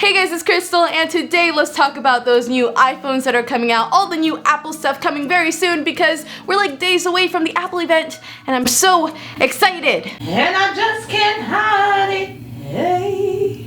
Hey guys, it's Crystal, and today let's talk about those new iPhones that are coming out, all the new Apple stuff coming very soon because we're like days away from the Apple event, and I'm so excited. And I just can't hide it. Hey.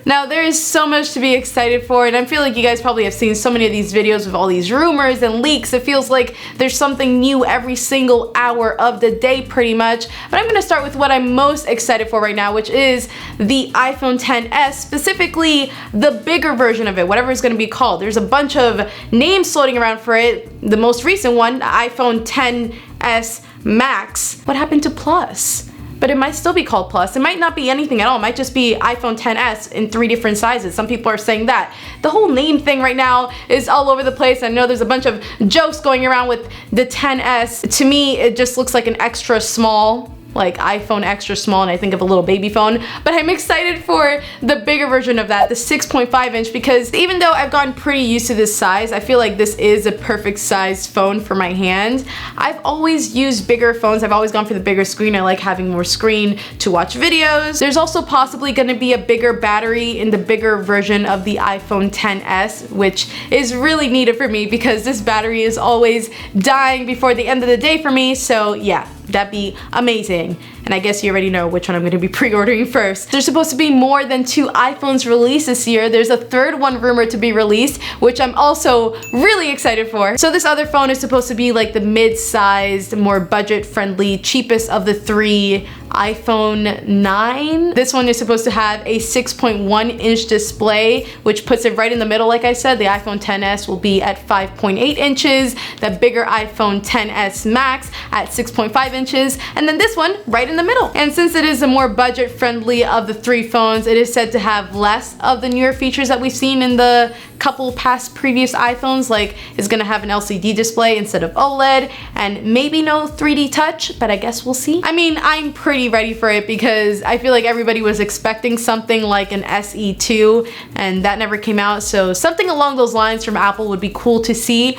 Now, there is so much to be excited for, and I feel like you guys probably have seen so many of these videos with all these rumors and leaks. It feels like there's something new every single hour of the day pretty much. But I'm going to start with what I'm most excited for right now, which is the iPhone XS, specifically the bigger version of it, whatever it's going to be called. There's a bunch of names floating around for it. The most recent one, the iPhone XS Max. What happened to Plus? But it might still be called Plus. It might not be anything at all. It might just be iPhone XS in 3 different sizes. Some people are saying that. The whole name thing right now is all over the place. I know there's a bunch of jokes going around with the XS. To me, it just looks like an extra small, like iPhone extra small, and I think of a little baby phone. But I'm excited for the bigger version of that, the 6.5 inch, because even though I've gotten pretty used to this size, I feel like this is a perfect size phone for my hand. I've always used bigger phones. I've always gone for the bigger screen. I like having more screen to watch videos. There's also possibly going to be a bigger battery in the bigger version of the iPhone XS, which is really needed for me because this battery is always dying before the end of the day for me. So yeah, that'd be amazing. And I guess you already know which one I'm going to be pre-ordering first. There's supposed to be more than 2 iPhones released this year. There's a third one rumored to be released, which I'm also really excited for. So this other phone is supposed to be like the mid-sized, more budget-friendly, cheapest of the 3 iPhone 9. This one is supposed to have a 6.1 inch display, which puts it right in the middle. Like I said, the iPhone XS will be at 5.8 inches, the bigger iPhone XS Max at 6.5 inches, and then this one right in the middle. And since it is the more budget-friendly of the 3 phones, it is said to have less of the newer features that we've seen in the couple past previous iPhones, like it's gonna have an LCD display instead of OLED, and maybe no 3D touch, but I guess we'll see. I mean, I'm pretty ready for it because I feel like everybody was expecting something like an SE2, and that never came out, so something along those lines from Apple would be cool to see.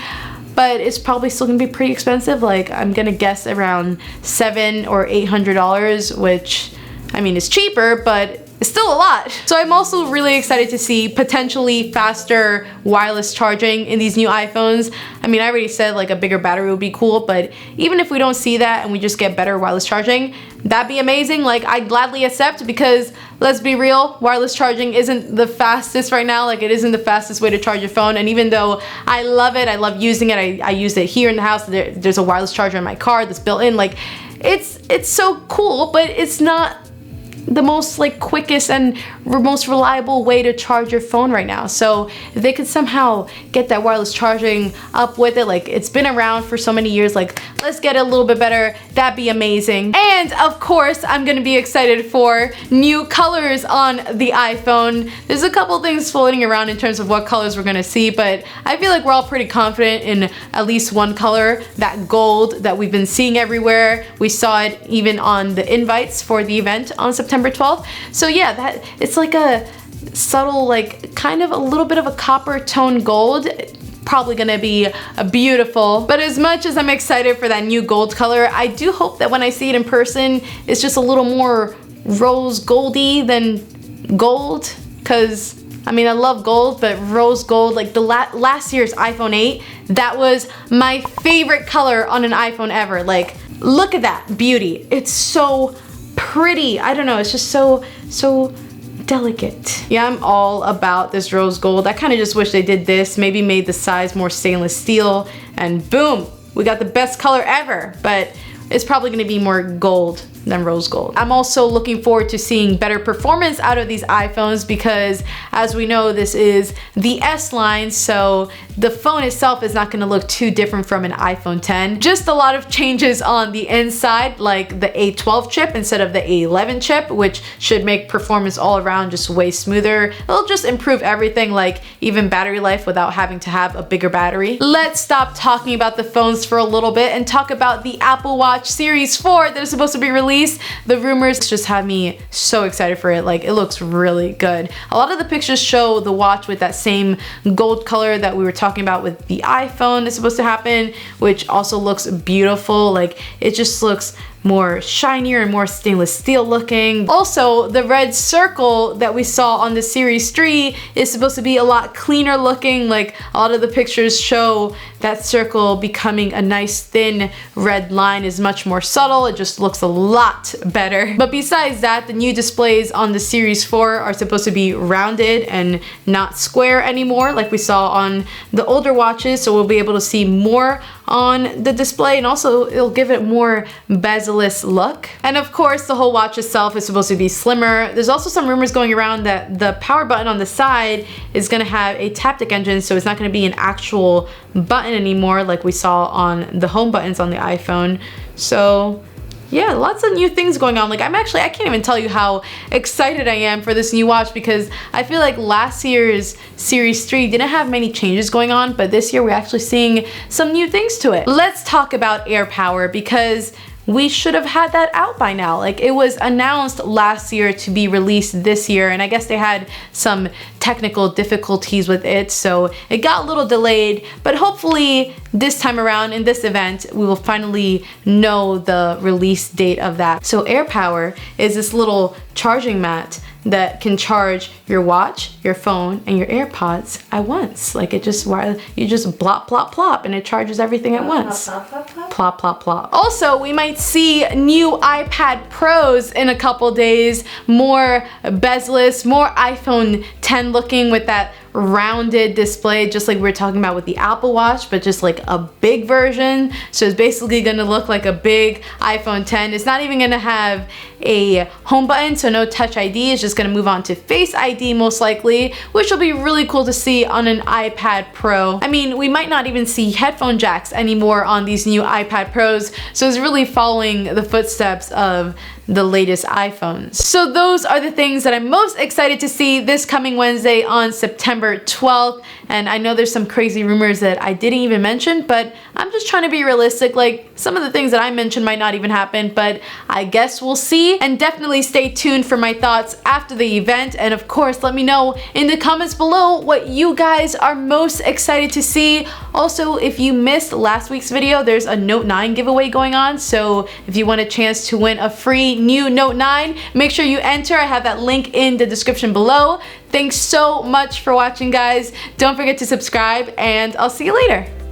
But it's probably still gonna be pretty expensive. Like, I'm gonna guess around $700 or $800, which, I mean, is cheaper, but it's still a lot. So I'm also really excited to see potentially faster wireless charging in these new iPhones. I mean, I already said like a bigger battery would be cool, but even if we don't see that and we just get better wireless charging, that'd be amazing. Like, I'd gladly accept, because let's be real, wireless charging isn't the fastest right now. Like, it isn't the fastest way to charge your phone. And even though I love it, I love using it, I use it here in the house. There's a wireless charger in my car that's built in. Like, it's so cool, but it's not the most like quickest and most reliable way to charge your phone right now. So if they could somehow get that wireless charging up with it, like it's been around for so many years, like let's get it a little bit better, that'd be amazing. And of course, I'm gonna be excited for new colors on the iPhone. There's a couple things floating around in terms of what colors we're gonna see, but I feel like we're all pretty confident in at least one color, that gold that we've been seeing everywhere. We saw it even on the invites for the event on September 12th. So yeah, that it's like a subtle, like kind of a little bit of a copper tone gold. Probably gonna be beautiful. But as much as I'm excited for that new gold color, I do hope that when I see it in person, it's just a little more rose goldy than gold. Cause I mean, I love gold, but rose gold, like the last year's iPhone 8, that was my favorite color on an iPhone ever. Like, look at that beauty. It's so pretty. I don't know, it's just so delicate. Yeah, I'm all about this rose gold. I kind of just wish they did this, maybe made the size more stainless steel, and boom, we got the best color ever. But it's probably gonna be more gold than rose gold. I'm also looking forward to seeing better performance out of these iPhones because, as we know, this is the S line, so the phone itself is not gonna look too different from an iPhone 10. Just a lot of changes on the inside, like the A12 chip instead of the A11 chip, which should make performance all around just way smoother. It'll just improve everything, like even battery life without having to have a bigger battery. Let's stop talking about the phones for a little bit and talk about the Apple Watch Series 4 that is supposed to be released. The rumors just have me so excited for it. Like, it looks really good. A lot of the pictures show the watch with that same gold color that we were talking about with the iPhone that's supposed to happen, which also looks beautiful. Like, it just looks more shinier and more stainless steel looking. Also, the red circle that we saw on the Series 3 is supposed to be a lot cleaner looking. Like, a lot of the pictures show that circle becoming a nice thin red line is much more subtle. It just looks a lot better. But besides that, the new displays on the Series 4 are supposed to be rounded and not square anymore like we saw on the older watches, so we'll be able to see more on the display, and also it'll give it more bezel-less look. And of course, the whole watch itself is supposed to be slimmer. There's also some rumors going around that the power button on the side is going to have a taptic engine, so it's not going to be an actual button anymore like we saw on the home buttons on the iPhone. So yeah, lots of new things going on. Like, I can't even tell you how excited I am for this new watch, because I feel like last year's Series 3 didn't have many changes going on, but this year we're actually seeing some new things to it. Let's talk about AirPower, because we should have had that out by now. Like, it was announced last year to be released this year, and I guess they had some technical difficulties with it, so it got a little delayed, but hopefully this time around in this event we will finally know the release date of that. So AirPower is this little charging mat that can charge your watch, your phone, and your AirPods at once. Like, you just plop, plop, plop, and it charges everything at once. Plop, plop, plop. Also, we might see new iPad Pros in a couple days, more bezel-less, more iPhone 10 looking with that rounded display, just like we were talking about with the Apple Watch, but just like a big version. So it's basically gonna look like a big iPhone 10. It's not even gonna have a home button, so no Touch ID. It's just gonna move on to Face ID most likely, which will be really cool to see on an iPad Pro. I mean, we might not even see headphone jacks anymore on these new iPad Pros, so it's really following the footsteps of the latest iPhones. So those are the things that I'm most excited to see this coming Wednesday on September 12th. And I know there's some crazy rumors that I didn't even mention, but I'm just trying to be realistic. Like, some of the things that I mentioned might not even happen, but I guess we'll see. And definitely stay tuned for my thoughts after the event. And of course, let me know in the comments below what you guys are most excited to see. Also, if you missed last week's video, there's a Note 9 giveaway going on. So if you want a chance to win a free new Note 9, make sure you enter. I have that link in the description below. Thanks so much for watching, guys. Don't forget to subscribe, and I'll see you later.